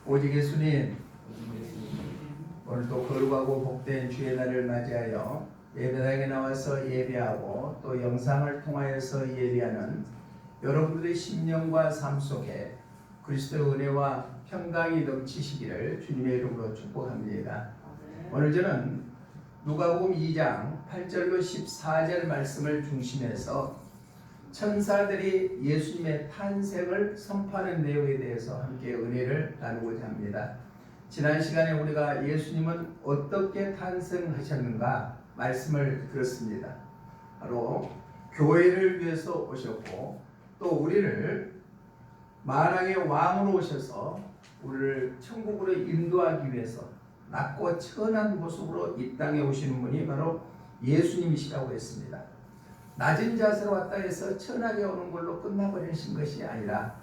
오직 예수님, 오늘도 거룩하고 복된 주의 날을 맞이하여 예배당에 나와서 예배하고 또 영상을 통하여서 예배하는 여러분들의 심령과 삶 속에 그리스도의 은혜와 평강이 넘치시기를 주님의 이름으로 축복합니다. 오늘 저는 누가복음 2장 8절로 14절 말씀을 중심해서 천사들이 예수님의 탄생을 선포하는 내용에 대해서 함께 은혜를 나누고자 합니다. 지난 시간에 우리가 예수님은 어떻게 탄생하셨는가 말씀을 들었습니다. 바로 교회를 위해서 오셨고 또 우리를 만왕의 왕으로 오셔서 우리를 천국으로 인도하기 위해서 낮고 천한 모습으로 이 땅에 오시는 분이 바로 예수님이시라고 했습니다. 낮은 자세로 왔다 해서 천하게 오는 걸로 끝나버리신 것이 아니라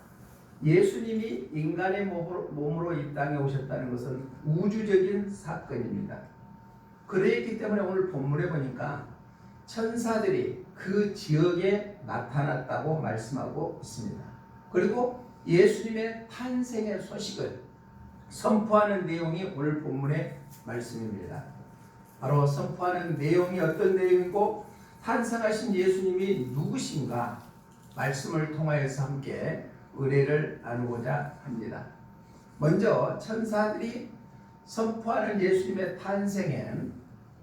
예수님이 인간의 몸으로 이 땅에 오셨다는 것은 우주적인 사건입니다. 그랬기 때문에 오늘 본문에 보니까 천사들이 그 지역에 나타났다고 말씀하고 있습니다. 그리고 예수님의 탄생의 소식을 선포하는 내용이 오늘 본문의 말씀입니다. 바로 선포하는 내용이 어떤 내용이고 탄생하신 예수님이 누구신가 말씀을 통하여서 함께 은혜를 나누고자 합니다. 먼저 천사들이 선포하는 예수님의 탄생엔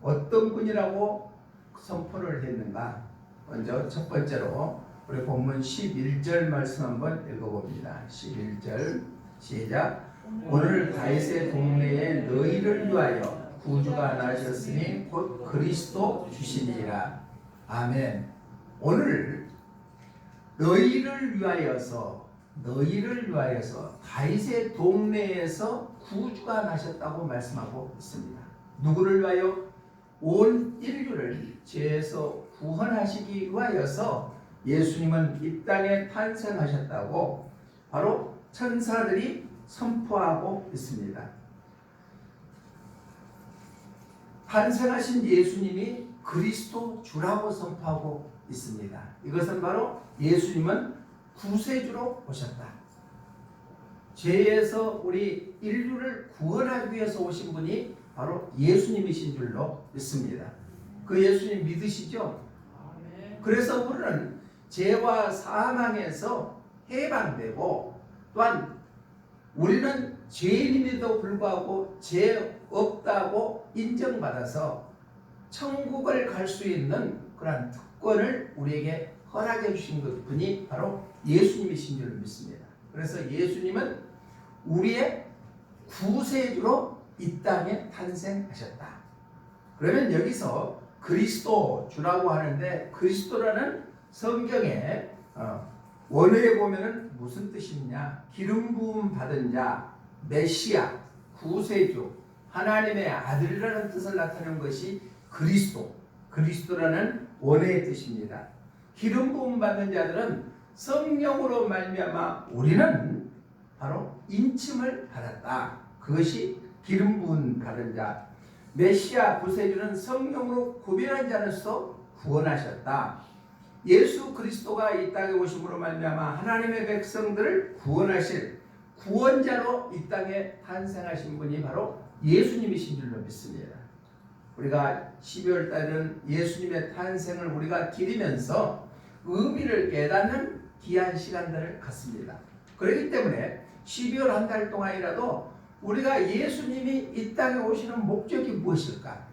어떤 분이라고 선포를 했는가? 먼저 첫 번째로 우리 본문 11절 말씀 한번 읽어봅니다. 11절 시작. 오늘 다윗의 동네에 너희를 위하여 구주가 나셨으니 곧 그리스도 주시니라. 아멘. 오늘 너희를 위하여서 다윗의 동네에서 구주가 나셨다고 말씀하고 있습니다. 누구를 위하여? 온 인류를 죄에서 구원하시기 위하여서 예수님은 이 땅에 탄생하셨다고 바로 천사들이 선포하고 있습니다. 탄생하신 예수님이 그리스도 주라고 선포하고 있습니다. 이것은 바로 예수님은 구세주로 오셨다. 죄에서 우리 인류를 구원하기 위해서 오신 분이 바로 예수님이신 줄로 믿습니다. 그 예수님 믿으시죠? 그래서 우리는 죄와 사망에서 해방되고 또한 우리는 죄인임에도 불구하고 죄 없다고 인정받아서 천국을 갈 수 있는 그런 특권을 우리에게 허락해 주신 분이 바로 예수님이신 줄 믿습니다. 그래서 예수님은 우리의 구세주로 이 땅에 탄생하셨다. 그러면 여기서 그리스도 주라고 하는데 그리스도라는 성경의 원어에 보면은 무슨 뜻이냐? 기름 부음 받은 자, 메시아, 구세주, 하나님의 아들이라는 뜻을 나타내는 것이 그리스도라는 원어의 뜻입니다. 기름 부음 받는 자들은 성령으로 말미암아 우리는 바로 인침을 받았다. 그것이 기름 부음 받은 자. 메시아 구세주는 성령으로 구별한 자로서 구원하셨다. 예수 그리스도가 이 땅에 오심으로 말미암아 하나님의 백성들을 구원하실 구원자로 이 땅에 탄생하신 분이 바로 예수님이신 줄로 믿습니다. 우리가 12월 달에는 예수님의 탄생을 우리가 기리면서 의미를 깨닫는 귀한 시간들을 갖습니다. 그렇기 때문에 12월 한 달 동안이라도 우리가 예수님이 이 땅에 오시는 목적이 무엇일까?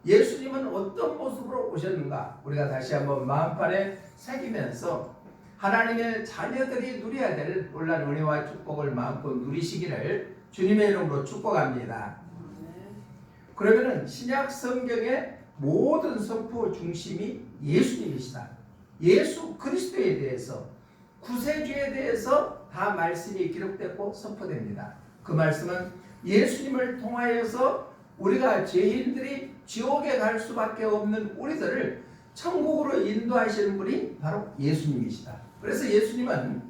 예수님은 어떤 모습으로 오셨는가? 우리가 다시 한번 마음판에 새기면서 하나님의 자녀들이 누려야 될 놀라운 은혜와 축복을 마음껏 누리시기를 주님의 이름으로 축복합니다. 그러면은 신약 성경의 모든 선포 중심이 예수님이시다. 예수 그리스도에 대해서 구세주에 대해서 다 말씀이 기록되고 선포됩니다. 그 말씀은 예수님을 통하여서 우리가 죄인들이 지옥에 갈 수밖에 없는 우리들을 천국으로 인도하시는 분이 바로 예수님이시다. 그래서 예수님은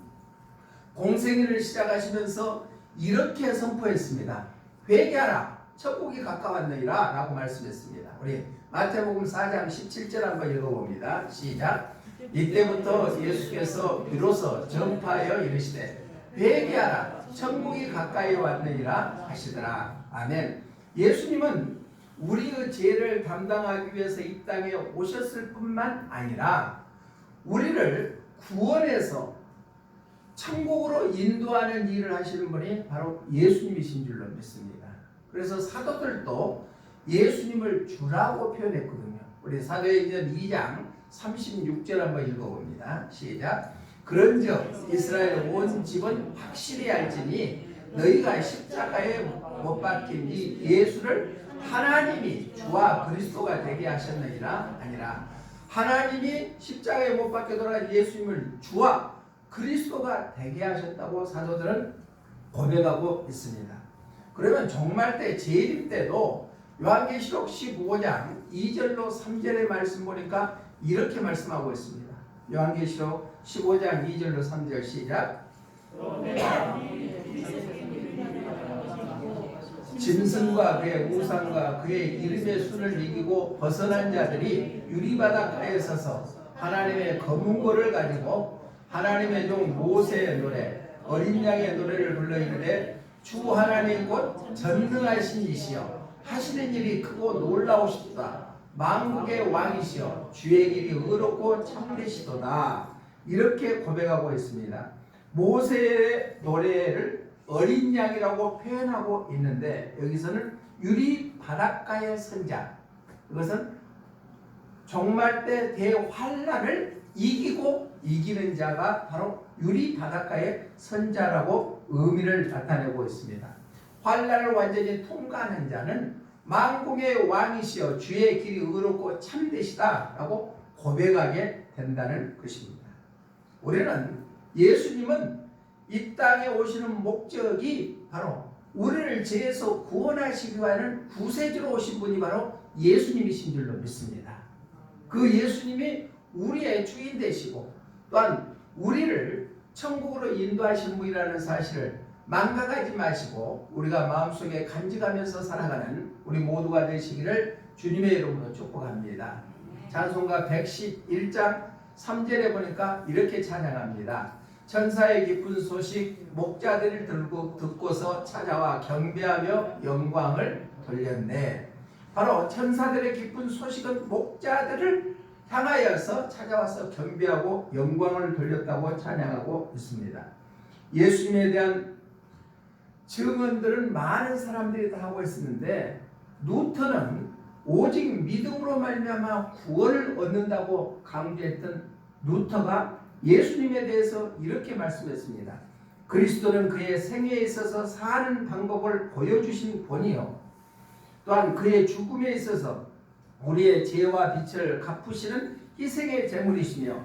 공생애를 시작하시면서 이렇게 선포했습니다. 회개하라, 천국이 가까웠느니라 라고 말씀했습니다. 우리 마태복음 4장 17절 한번 읽어봅니다. 시작. 이때부터 예수께서 비로소 전파하여 이르시되 회개하라, 천국이 가까이 왔느니라 하시더라. 아멘. 예수님은 우리의 죄를 담당하기 위해서 이 땅에 오셨을 뿐만 아니라 우리를 구원해서 천국으로 인도하는 일을 하시는 분이 바로 예수님이신 줄로 믿습니다. 그래서 사도들도 예수님을 주라고 표현했거든요. 우리 사도행전 2장 36절 한번 읽어봅니다. 시작. 그런즉 이스라엘 온 집은 확실히 알지니 너희가 십자가에 못 박힌 이 예수를 하나님이 주와 그리스도가 되게 하셨느니라 아니라 하나님이 십자가에 못 박혀 돌아간 예수님을 주와 그리스도가 되게 하셨다고 사도들은 고백하고 있습니다. 그러면 종말 때 재림 때도 요한계시록 15장 2절로 3절의 말씀 보니까 이렇게 말씀하고 있습니다. 요한계시록 15장 2절로 3절 시작. 짐승과 그의 우상과 그의 이름의 수를 이기고 벗어난 자들이 유리바닷가에 서서 하나님의 검은고를 가지고 하나님의 종 모세의 노래 어린 양의 노래를 불러 이르되 주 하나님 곧 전능하신 이시여 하시는 일이 크고 놀라우시도다. 만국의 왕이시여 주의 길이 의롭고 참되시도다. 이렇게 고백하고 있습니다. 모세의 노래를 어린 양이라고 표현하고 있는데 여기서는 유리 바닷가의 선자, 그것은 종말 때 대환란을 이기고 이기는 자가 바로 유리 바닷가의 선자라고 의미를 나타내고 있습니다. 환란을 완전히 통과하는 자는 만국의 왕이시여 주의 길이 의롭고 참되시다 라고 고백하게 된다는 것입니다. 우리는 예수님은 이 땅에 오시는 목적이 바로 우리를 죄에서 구원하시기 위한 구세주로 오신 분이 바로 예수님이신 줄로 믿습니다. 그 예수님이 우리의 주인 되시고 또한 우리를 천국으로 인도하신 분이라는 사실을 망각하지 마시고 우리가 마음속에 간직하면서 살아가는 우리 모두가 되시기를 주님의 이름으로 축복합니다. 찬송가 111장 3절에 보니까 이렇게 찬양합니다. 천사의 기쁜 소식 목자들을 듣고서 찾아와 경배하며 영광을 돌렸네. 바로 천사들의 기쁜 소식은 목자들을 향하여서 찾아와서 경배하고 영광을 돌렸다고 찬양하고 있습니다. 예수님에 대한 증언들은 많은 사람들이 다 하고 있었는데 루터는 오직 믿음으로 말미암아 구원을 얻는다고 강조했던 루터가 예수님에 대해서 이렇게 말씀했습니다. 그리스도는 그의 생애에 있어서 사는 방법을 보여주신 본이요 또한 그의 죽음에 있어서 우리의 죄와 빛을 갚으시는 희생의 제물이시며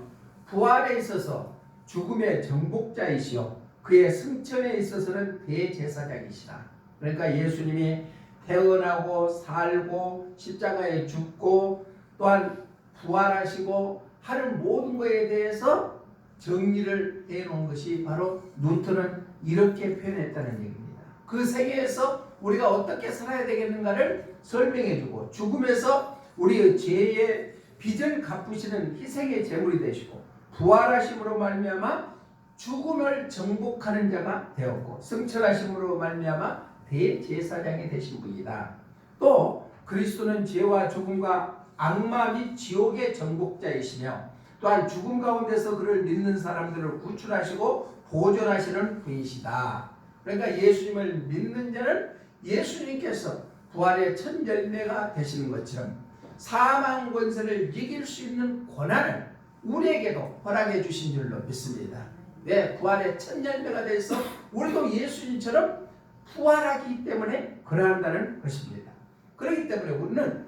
부활에 있어서 죽음의 정복자이시요 그의 승천에 있어서는 대제사장이시다. 그러니까 예수님이 태어나고 살고 십자가에 죽고 또한 부활하시고 하는 모든 것에 대해서 정리를 해놓은 것이 바로 루터는 이렇게 표현했다는 얘기입니다. 그 생애에서 우리가 어떻게 살아야 되겠는가를 설명해주고 죽음에서 우리의 죄의 빚을 갚으시는 희생의 제물이 되시고 부활하심으로 말미암아 죽음을 정복하는 자가 되었고 승천하심으로 말미암아 대제사장이 되신 분이다. 또 그리스도는 죄와 죽음과 악마 및 지옥의 정복자이시며 또한 죽음 가운데서 그를 믿는 사람들을 구출하시고 보존하시는 분이시다. 그러니까 예수님을 믿는 자는 예수님께서 부활의 첫 열매가 되시는 것처럼 사망 권세를 이길 수 있는 권한을 우리에게도 허락해 주신 줄로 믿습니다. 왜? 부활의 첫 열매가 돼서 우리도 예수님처럼 부활하기 때문에 그러한다는 것입니다. 그렇기 때문에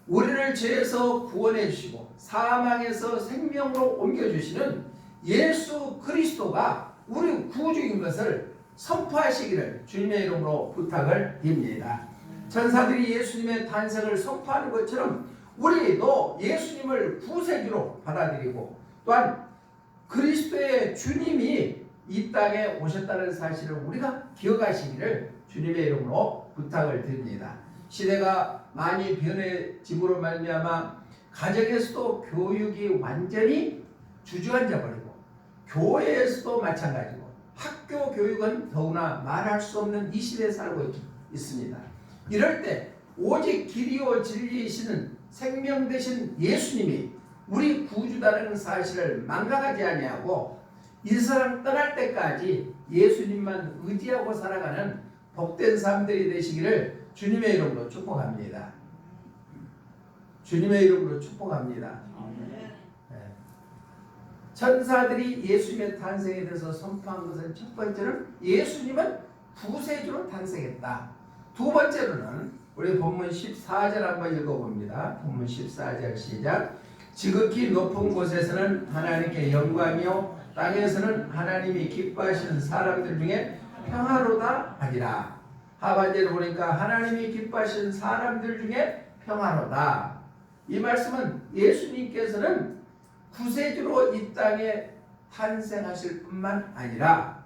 우리를 죄에서 구원해 주시고 사망에서 생명으로 옮겨주시는 예수 그리스도가 우리 구주인 것을 선포하시기를 주님의 이름으로 부탁을 드립니다. 천사들이 예수님의 탄생을 선포하는 것처럼 우리도 예수님을 구세주로 받아들이고 또한 그리스도의 주님이 이 땅에 오셨다는 사실을 우리가 기억하시기를 주님의 이름으로 부탁을 드립니다. 시대가 많이 변해짐으로 말미암아 가정에서도 교육이 완전히 주저앉아 버리고 교회에서도 마찬가지고 학교 학교 교육은 더구나 말할 수 없는 이 시대에 살고 있습니다. 이럴 때 오직 길이요 진리이시는 생명 되신 예수님이 우리 구주다라는 사실을 망각하지 아니하고 이 세상 떠날 때까지 예수님만 의지하고 살아가는 복된 삶들이 되시기를 주님의 이름으로 축복합니다. 주님의 이름으로 축복합니다. 네. 천사들이 예수님의 탄생에 대해서 선포한 것은 첫 번째는 예수님은 구세주로 탄생했다. 두 번째로는 우리 본문 14절 한번 읽어봅니다. 본문 14절 시작. 지극히 높은 곳에서는 하나님께 영광이요 땅에서는 하나님이 기뻐하시는 사람들 중에 평화로다 하니라. 하반절을 보니까 하나님이 기뻐하시는 사람들 중에 평화로다. 이 말씀은 예수님께서는 구세주로 이 땅에 탄생하실 뿐만 아니라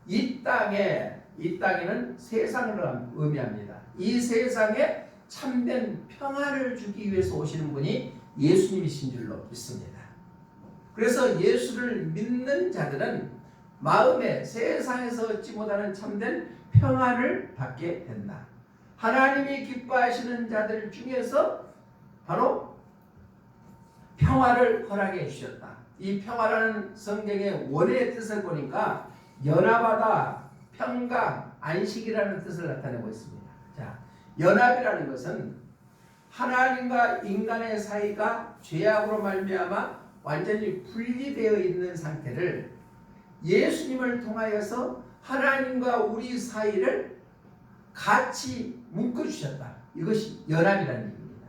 이 땅에는 세상을 의미합니다. 이 세상에 참된 평화를 주기 위해서 오시는 분이 예수님이신 줄로 믿습니다. 그래서 예수를 믿는 자들은 마음에 세상에서 얻지 못하는 참된 평화를 받게 된다. 하나님이 기뻐하시는 자들 중에서 바로 평화를 허락해 주셨다. 이 평화라는 성경의 원어의 뜻을 보니까 연합하다, 평강, 안식이라는 뜻을 나타내고 있습니다. 자, 연합이라는 것은 하나님과 인간의 사이가 죄악으로 말미암아 완전히 분리되어 있는 상태를 예수님을 통하여서 하나님과 우리 사이를 같이 묶어주셨다. 이것이 연합이라는 얘기입니다.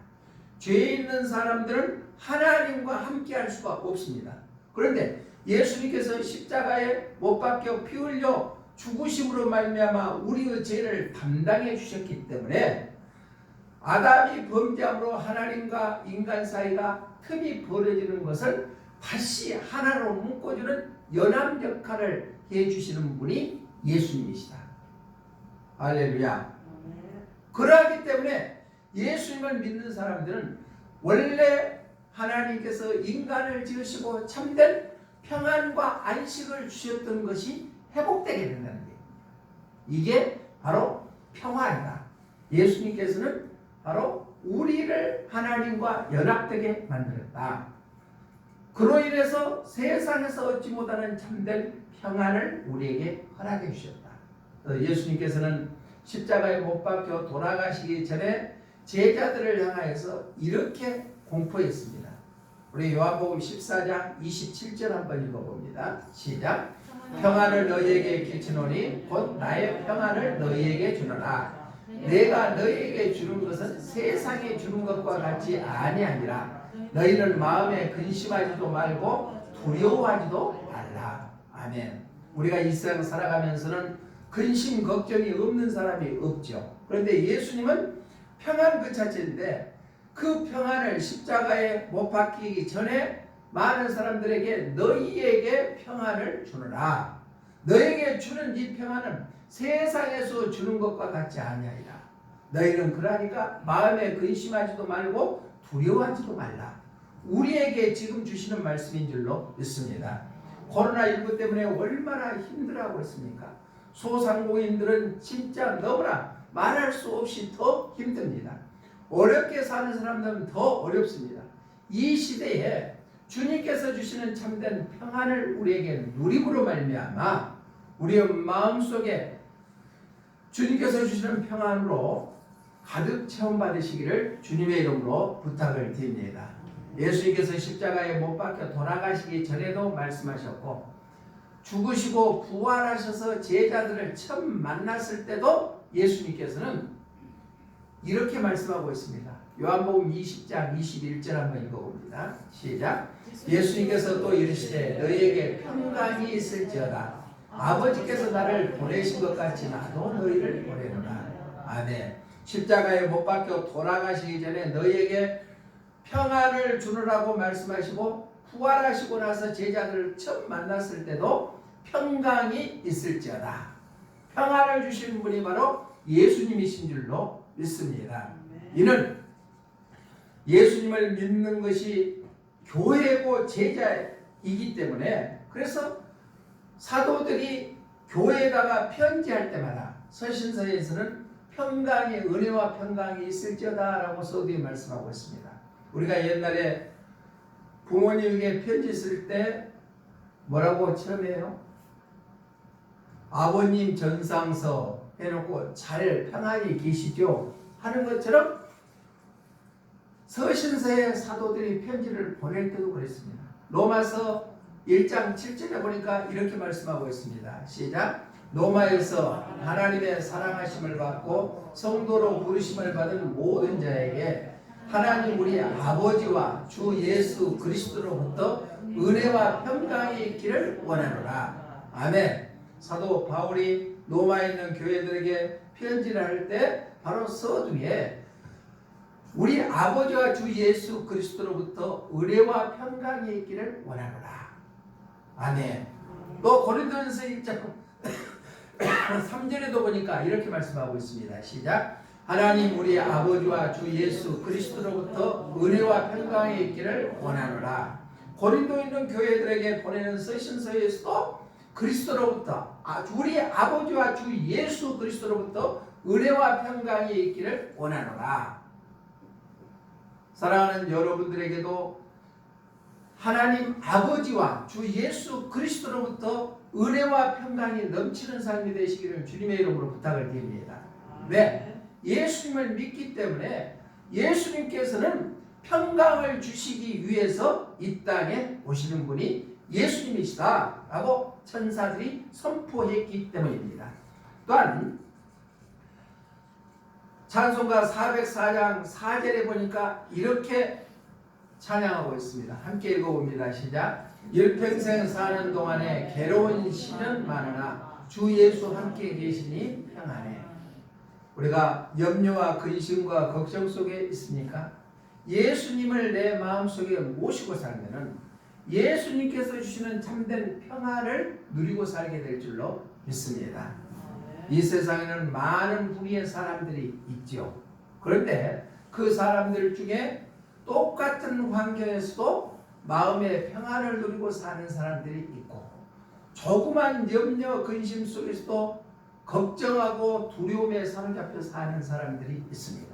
죄 있는 사람들은 하나님과 함께 할 수가 없습니다. 그런데 예수님께서 십자가에 못 박혀 피 흘려 죽으심으로 말미암아 우리의 죄를 담당해 주셨기 때문에 아담이 범죄함으로 하나님과 인간 사이가 틈이 벌어지는 것을 다시 하나로 묶어주는 연합 역할을 해주시는 분이 예수님이시다. 할렐루야. 그러하기 때문에 예수님을 믿는 사람들은 원래 하나님께서 인간을 지으시고 참된 평안과 안식을 주셨던 것이 회복되게 된다는 거예요. 이게 바로 평화이다. 예수님께서는 바로 우리를 하나님과 연합되게 만들었다. 그로 인해서 세상에서 얻지 못하는 참된 평안을 우리에게 허락해 주셨다. 예수님께서는 십자가에 못 박혀 돌아가시기 전에 제자들을 향하여서 이렇게 공포했습니다. 우리 요한복음 14장 27절 한번 읽어봅니다. 시작. 평안을 너희에게 끼치노니 곧 나의 평안을 너희에게 주노라. 내가 너희에게 주는 것은 세상에 주는 것과 같이 아니하니라. 너희는 마음에 근심하지도 말고 두려워하지도 말라. 아멘. 우리가 이 세상 살아가면서는 근심 걱정이 없는 사람이 없죠. 그런데 예수님은 평안 그 자체인데 그 평안을 십자가에 못 박히기 전에 많은 사람들에게 너희에게 평안을 주노라. 너희에게 주는 이 평안은 세상에서 주는 것과 같지 아니하리라. 너희는 그러니까 마음에 근심하지도 말고 두려워하지도 말라. 우리에게 지금 주시는 말씀인 줄로 믿습니다. 코로나19 때문에 얼마나 힘들어하고 있습니까? 소상공인들은 진짜 너무나 말할 수 없이 더 힘듭니다. 어렵게 사는 사람들은 더 어렵습니다. 이 시대에 주님께서 주시는 참된 평안을 우리에게 누림으로 말미암아 우리의 마음속에 주님께서 주시는 평안으로 가득 체험받으시기를 주님의 이름으로 부탁을 드립니다. 예수님께서 십자가에 못 박혀 돌아가시기 전에도 말씀하셨고 죽으시고 부활하셔서 제자들을 처음 만났을 때도 예수님께서는 이렇게 말씀하고 있습니다. 요한복음 20장 21절 한번 읽어봅니다. 시작. 예수님께서 또 이르시되 너희에게 평강이 있을지어다. 아버지께서 나를 보내신 것 같이 나도 너희를 보내노라. 아멘. 십자가에 못 박혀 돌아가시기 전에 너희에게 평안을 주느라고 말씀하시고 부활하시고 나서 제자들을 처음 만났을 때도 평강이 있을지어다. 평안을 주신 분이 바로 예수님이신 줄로 믿습니다. 이는 예수님을 믿는 것이 교회고 제자이기 때문에 그래서 사도들이 교회에다가 편지할 때마다 서신서에서는 평강의 은혜와 평강이 있을지어다 라고 서두에 말씀하고 있습니다. 우리가 옛날에 부모님에게 편지 쓸 때 뭐라고 처음 해요? 아버님 전상서 해놓고 잘 편안히 계시죠? 하는 것처럼 서신서의 사도들이 편지를 보낼 때도 그랬습니다. 로마서 1장 7절에 보니까 이렇게 말씀하고 있습니다. 시작. 로마에서 하나님의 사랑하심을 받고 성도로 부르심을 받은 모든 자에게 하나님 우리 아버지와 주 예수 그리스도로부터 은혜와 평강이 있기를 원하노라. 아멘. 사도 바울이 로마에 있는 교회들에게 편지를 할 때 바로 서두에 우리 아버지와 주 예수 그리스도로부터 은혜와 평강이 있기를 원하노라. 아멘. 또 고린도전서 1장 3절에도 보니까 이렇게 말씀하고 있습니다. 시작. 하나님 우리 아버지와 주 예수 그리스도로부터 은혜와 평강이 있기를 원하노라. 고린도에 있는 교회들에게 보내는 서신서에서도 그리스도로부터 우리 아버지와 주 예수 그리스도로부터 은혜와 평강이 있기를 원하노라. 사랑하는 여러분들에게도 하나님 아버지와 주 예수 그리스도로부터 은혜와 평강이 넘치는 삶이 되시기를 주님의 이름으로 부탁을 드립니다. 왜? 예수님을 믿기 때문에 예수님께서는 평강을 주시기 위해서 이 땅에 오시는 분이 예수님이시다 라고 천사들이 선포했기 때문입니다. 또한 찬송가 404장 4절에 보니까 이렇게 찬양하고 있습니다. 함께 읽어봅니다. 시작. 일평생 사는 동안에 괴로운 시련 많으나 주 예수 함께 계시니 평안해. 우리가 염려와 근심과 걱정 속에 있습니까? 예수님을 내 마음속에 모시고 살면은 예수님께서 주시는 참된 평안을 누리고 살게 될 줄로 믿습니다. 이 세상에는 많은 부류의 사람들이 있죠. 그런데 그 사람들 중에 똑같은 환경에서도 마음의 평안을 누리고 사는 사람들이 있고, 조그만 염려 근심 속에서도 걱정하고 두려움에 사로잡혀 사는 사람들이 있습니다.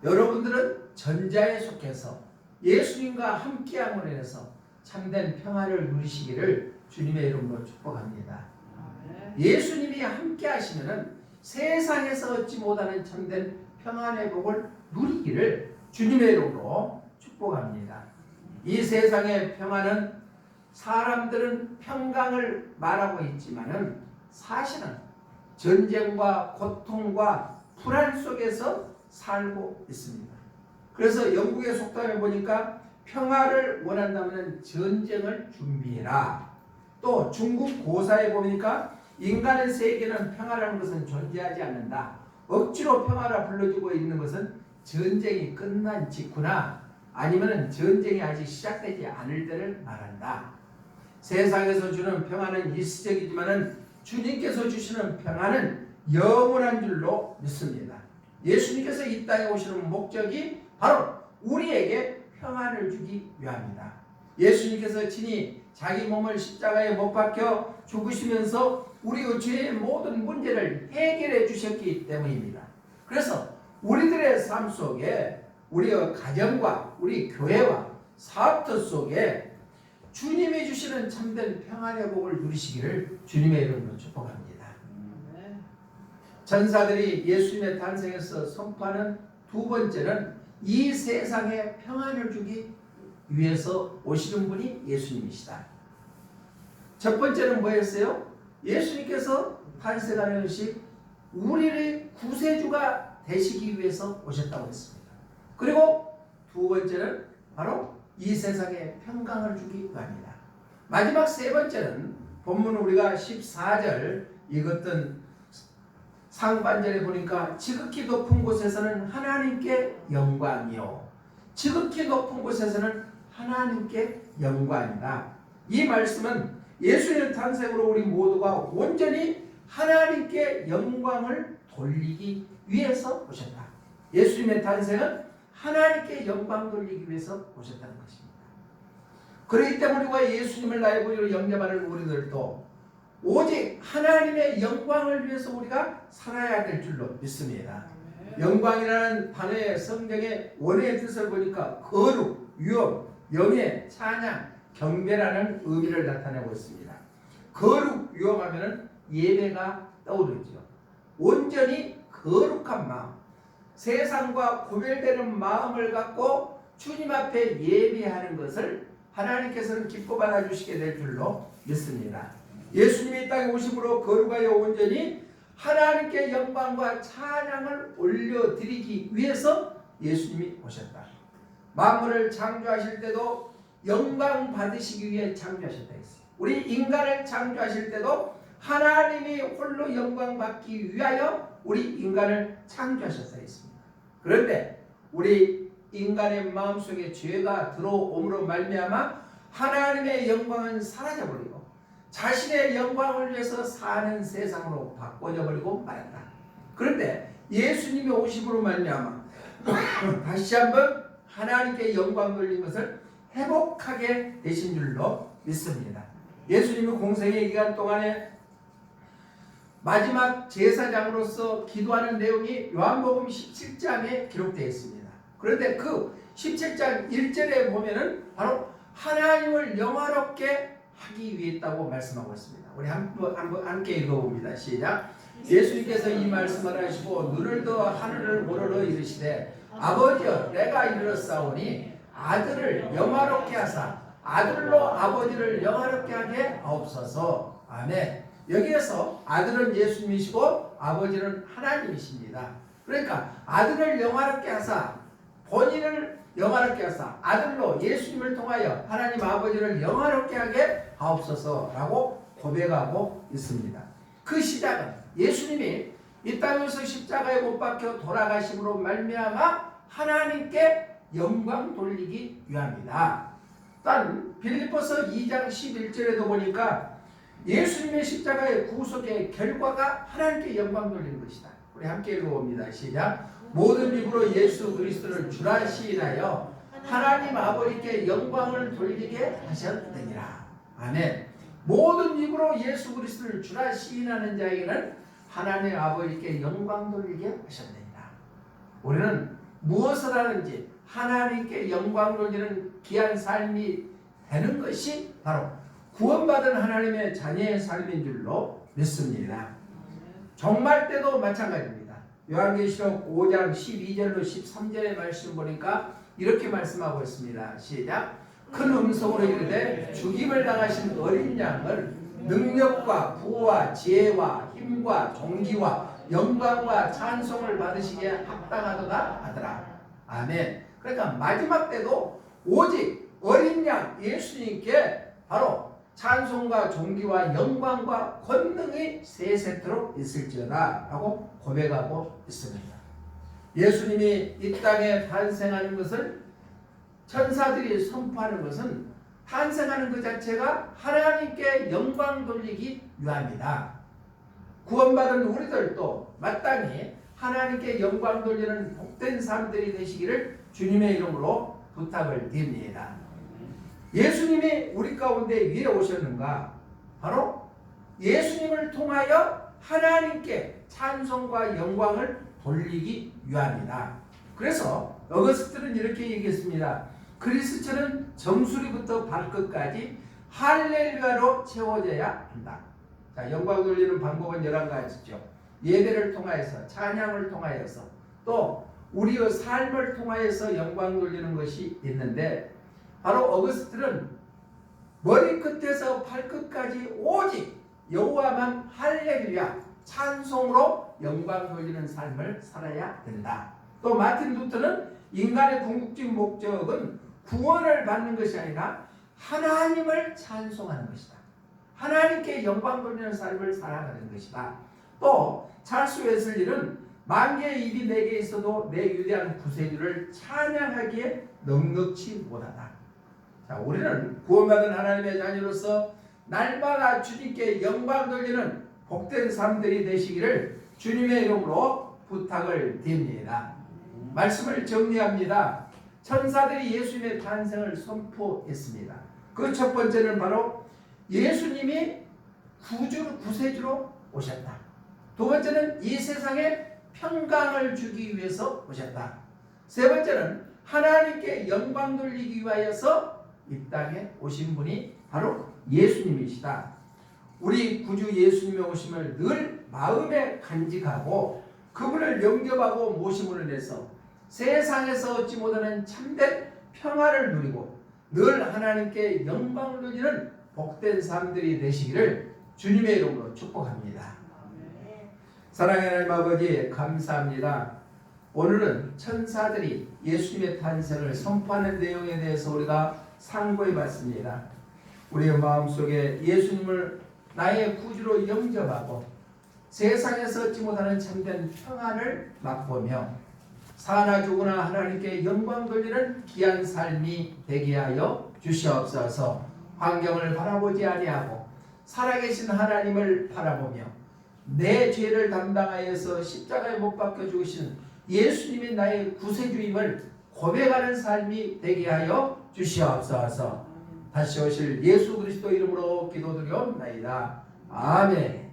여러분들은 전자에 속해서 예수님과 함께함으로 인해서 참된 평안을 누리시기를 주님의 이름으로 축복합니다. 예수님이 함께 하시면은 세상에서 얻지 못하는 참된 평안의 복을 누리기를 주님의 이름으로 축복합니다. 이 세상의 평안은 사람들은 평강을 말하고 있지만은 사실은 전쟁과 고통과 불안 속에서 살고 있습니다. 그래서 영국의 속담에 보니까 평화를 원한다면 전쟁을 준비해라. 또 중국 고사에 보니까 인간의 세계는 평화라는 것은 존재하지 않는다. 억지로 평화라 불러주고 있는 것은 전쟁이 끝난 직후나 아니면 전쟁이 아직 시작되지 않을 때를 말한다. 세상에서 주는 평화는 일시적이지만 주님께서 주시는 평화는 영원한 줄로 믿습니다. 예수님께서 이 땅에 오시는 목적이 바로 우리에게 평안을 주기 위함이다. 예수님께서 친히 자기 몸을 십자가에 못 박혀 죽으시면서 우리의 죄의 모든 문제를 해결해 주셨기 때문입니다. 그래서 우리들의 삶 속에 우리의 가정과 우리 교회와 사업터 속에 주님이 주시는 참된 평안의 복을 누리시기를 주님의 이름으로 축복합니다. 전사들이 예수님의 탄생에서 선포하는 두 번째는 이 세상에 평안을 주기 위해서 오시는 분이 예수님이시다. 첫 번째는 뭐였어요? 예수님께서 탄생하는 것이 우리의 구세주가 되시기 위해서 오셨다고 했습니다. 그리고 두 번째는 바로 이 세상에 평강을 주기 위함이다. 마지막 세 번째는 본문 우리가 14절 읽었던 상반절에 보니까 지극히 높은 곳에서는 하나님께 영광이요, 지극히 높은 곳에서는 하나님께 영광이다. 이 말씀은 예수님의 탄생으로 우리 모두가 온전히 하나님께 영광을 돌리기 위해서 오셨다. 예수님의 탄생은 하나님께 영광 돌리기 위해서 오셨다는 것입니다. 그렇기 때문에 우리가 예수님을 나의 구주로 영접하는 우리들도 오직 하나님의 영광을 위해서 우리가 살아야 될 줄로 믿습니다. 영광이라는 단어의 성경의 원어의 뜻을 보니까 거룩, 위엄, 명예, 찬양, 경배라는 의미를 나타내고 있습니다. 거룩, 위엄하면 예배가 떠오르죠. 온전히 거룩한 마음, 세상과 구별되는 마음을 갖고 주님 앞에 예배하는 것을 하나님께서는 기뻐 받아주시게 될 줄로 믿습니다. 예수님이 이 땅에 오심으로 거룩하여 온전히 하나님께 영광과 찬양을 올려드리기 위해서 예수님이 오셨다. 만물을 창조하실 때도 영광 받으시기 위해 창조하셨다 했어요. 우리 인간을 창조하실 때도 하나님이 홀로 영광 받기 위하여 우리 인간을 창조하셨다 했습니다. 그런데 우리 인간의 마음속에 죄가 들어옴으로 말미암아 하나님의 영광은 사라져버리고 자신의 영광을 위해서 사는 세상으로 바꿔져 버리고 말았다. 그런데 예수님이 오심으로 말미암아 다시 한번 하나님께 영광 돌린 것을 회복하게 되신 줄로 믿습니다. 예수님이 공생의 기간 동안에 마지막 제사장으로서 기도하는 내용이 요한복음 17장에 기록되어 있습니다. 그런데 그 17장 1절에 보면은 바로 하나님을 영화롭게 하기 위해 했다고 말씀하고 있습니다. 우리 함께 읽어봅니다. 시작. 예수님께서 이 말씀을 하시고 눈을 더 하늘을 오르러 이르시되 아버지여 내가 이르렀사오니 아들을 영화롭게 하사 아들로 아버지를 영화롭게 하게 하옵소서. 아멘. 여기에서 아들은 예수님이시고 아버지는 하나님이십니다. 그러니까 아들을 영화롭게 하사 본인을 영화롭게 하사 아들로 예수님을 통하여 하나님 아버지를 영화롭게 하게 하옵소서라고 고백하고 있습니다. 그 시작은 예수님이 이 땅에서 십자가에 못 박혀 돌아가심으로 말미암아 하나님께 영광 돌리기 위함이다. 단 빌립보서 2장 11절에도 보니까 예수님의 십자가의 구속의 결과가 하나님께 영광 돌리는 것이다. 우리 함께 읽어봅니다. 시작. 모든 입으로 예수 그리스도를 주라 시인하여 하나님 아버지께 영광을 돌리게 하셨느니라. 아멘. 모든 입으로 예수 그리스도를 주라 시인하는 자에게는 하나님 아버지께 영광 돌리게 하셨느니라. 우리는 무엇을 하는지 하나님께 영광 돌리는 귀한 삶이 되는 것이 바로 구원받은 하나님의 자녀의 삶인 줄로 믿습니다. 종말 때도 마찬가지입니다. 요한계시록 5장 12절로 13절의 말씀 보니까 이렇게 말씀하고 있습니다. 시작. 큰 음성으로 이르되 죽임을 당하신 어린 양을 능력과 부와 지혜와 힘과 존귀와 영광과 찬송을 받으시기에 합당하도다 하더라. 아멘. 그러니까 마지막 때도 오직 어린 양 예수님께 바로 찬송과 존귀와 영광과 권능이 세세토록 있을지어다 라고 고백하고 있습니다. 예수님이 이 땅에 탄생하는 것을 천사들이 선포하는 것은 탄생하는 그 자체가 하나님께 영광 돌리기 위함이다. 구원받은 우리들도 마땅히 하나님께 영광 돌리는 복된 사람들이 되시기를 주님의 이름으로 부탁을 드립니다. 예수님이 우리 가운데 왜 오셨는가? 바로 예수님을 통하여 하나님께 찬송과 영광을 돌리기 위함이다. 그래서 어거스틴은 이렇게 얘기했습니다. 그리스도는 정수리부터 발끝까지 할렐루야로 채워져야 한다. 자, 영광 돌리는 방법은 11가지죠. 예배를 통하여서, 찬양을 통하여서, 또 우리의 삶을 통하여서 영광 돌리는 것이 있는데 바로 어거스틴은 머리끝에서 발끝까지 오직 여호와만 할렐루야 찬송으로 영광 돌리는 삶을 살아야 된다. 또 마틴 루터는 인간의 궁극적 목적은 구원을 받는 것이 아니라 하나님을 찬송하는 것이다. 하나님께 영광 돌리는 삶을 살아가는 것이다. 또 찰스 웨슬리는 만개의 입이 내게 있어도 내 위대한 구세주를 찬양하기에 넉넉지 못하다. 자, 우리는 구원받은 하나님의 자녀로서 날마다 주님께 영광 돌리는 복된 삶들이 되시기를 주님의 이름으로 부탁을 드립니다. 말씀을 정리합니다. 천사들이 예수님의 탄생을 선포했습니다. 그 첫 번째는 바로 예수님이 구세주로 오셨다. 두 번째는 이 세상에 평강을 주기 위해서 오셨다. 세 번째는 하나님께 영광 돌리기 위하여서 이 땅에 오신 분이 바로 예수님이시다. 우리 구주 예수님의 오심을 늘 마음에 간직하고 그분을 영접하고 모심으로 인해서 세상에서 얻지 못하는 참된 평화를 누리고 늘 하나님께 영광을 돌리는 복된 사람들이 되시기를 주님의 이름으로 축복합니다. 사랑하는 하나님 아버지, 감사합니다. 오늘은 천사들이 예수님의 탄생을 선포하는 내용에 대해서 우리가 상고해 봤습니다. 우리의 마음속에 예수님을 나의 구주로 영접하고 세상에서 얻지 못하는 참된 평안을 맛보며 사나 죽으나 하나님께 영광 돌리는 귀한 삶이 되게 하여 주시옵소서. 환경을 바라보지 아니하고 살아계신 하나님을 바라보며 내 죄를 담당하여서 십자가에 못 박혀 죽으신 예수님이 나의 구세주임을 고백하는 삶이 되게 하여 주시옵소서. 다시 오실 예수 그리스도 이름으로 기도드리옵나이다. 아멘.